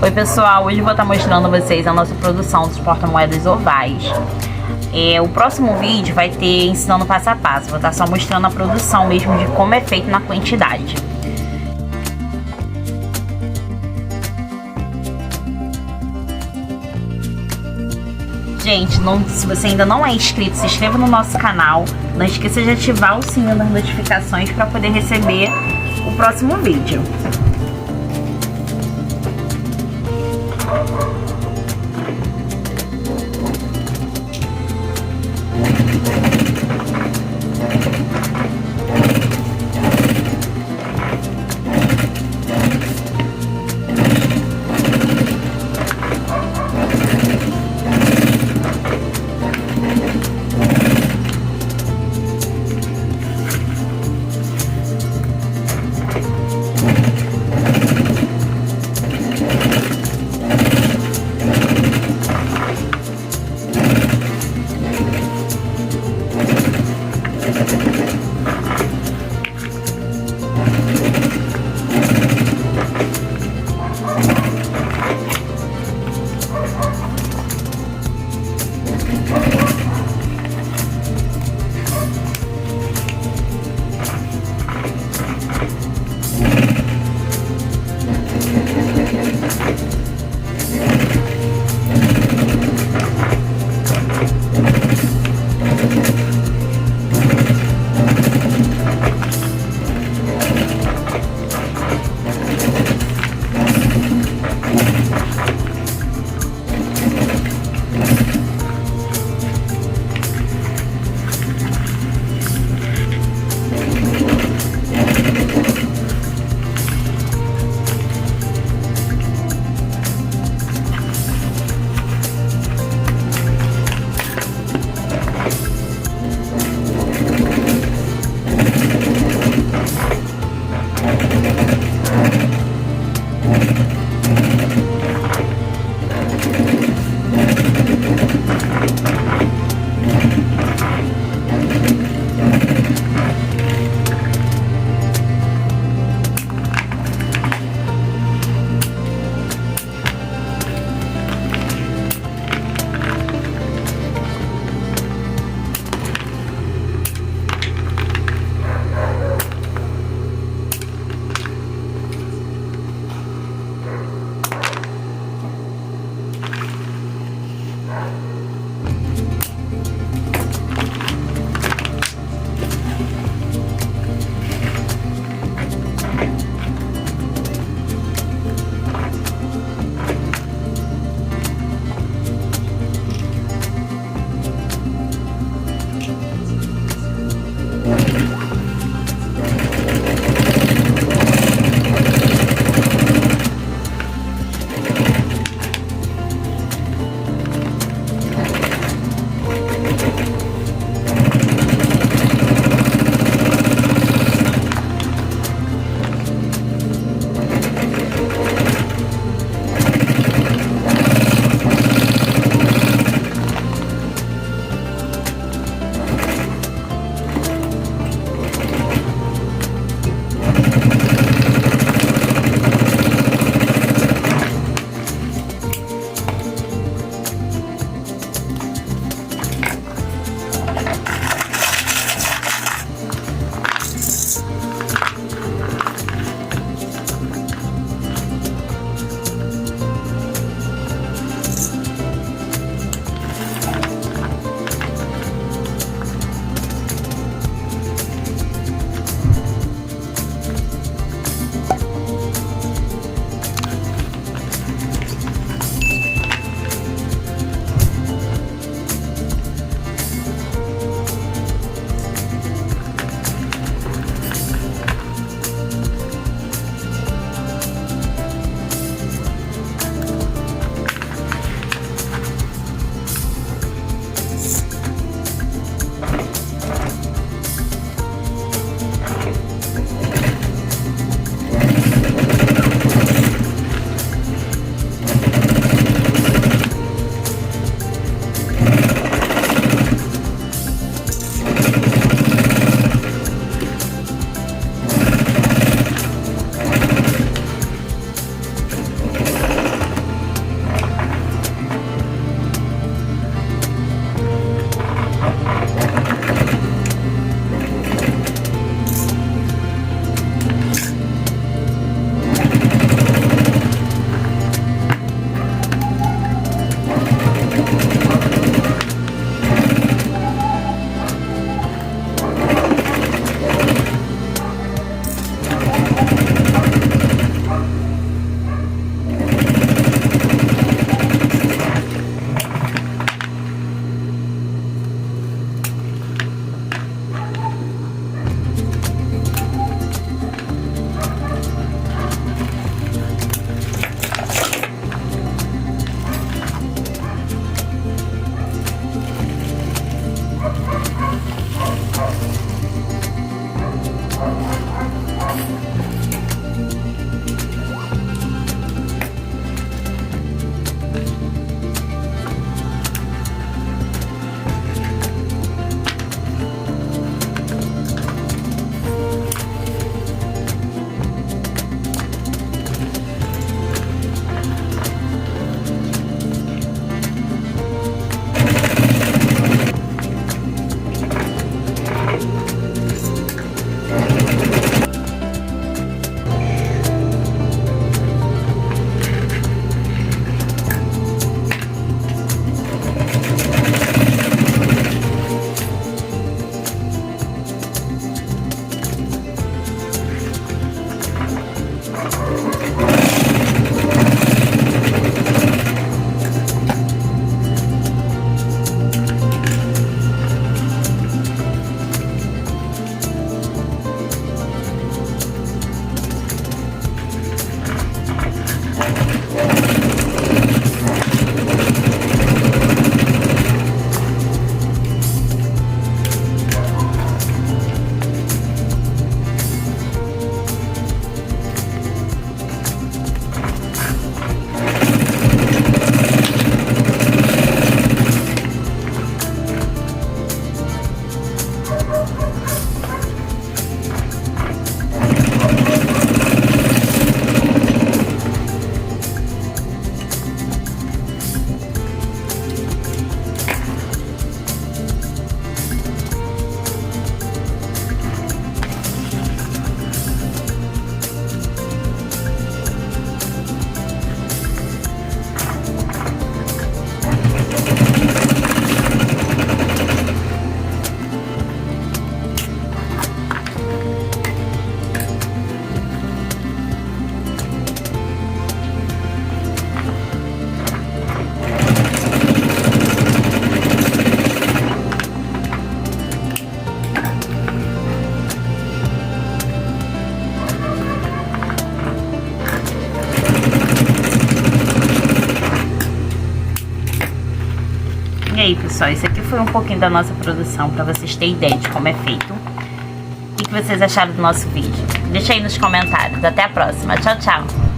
Oi pessoal, hoje eu vou estar mostrando a vocês a nossa produção dos porta-moedas ovais. O próximo vídeo vai ter ensinando passo a passo, vou estar só mostrando a produção mesmo de como é feito na quantidade. Gente, se você ainda não é inscrito, se inscreva no nosso canal. Não esqueça de ativar o sininho das notificações para poder receber o próximo vídeo. aí, pessoal, isso aqui foi um pouquinho da nossa produção, pra vocês terem ideia de como é feito. O que vocês acharam do nosso vídeo? Deixa aí nos comentários. Até a próxima. Tchau, tchau.